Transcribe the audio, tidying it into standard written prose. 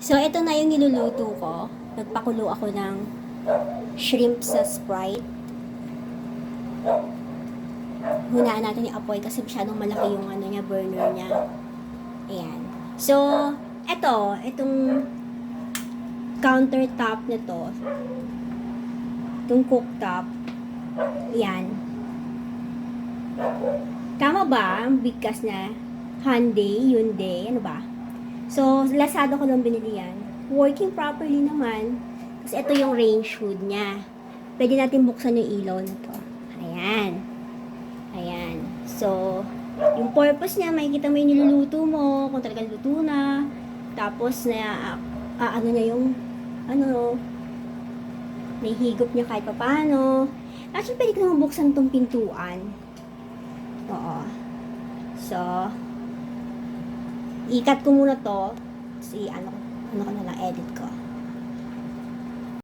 So, ito na yung niluluto ko. Nagpakulo ako ng shrimp sa Sprite. Hunaan natin yung apoy kasi masyadong malaki yung ano niya, burner niya. Ayan. So, itong countertop na to, itong cooktop, ayan. Tama ba? Ang bigkas na Hyundai, ano ba? So, Lazada ko lang binili yan. Working properly naman. Kasi ito yung range hood niya. Pwede natin buksan yung ilaw na to. Ayan. Ayan. So, yung purpose niya, makikita mo yung niluluto mo, kung talagang luto na. Tapos, ano niya yung, nahihigop niya kahit paano. Actually, pwede ko naman buksan tong pintuan. Oo. So, ikat ko muna to. Kasi ano ko na lang, edit ko.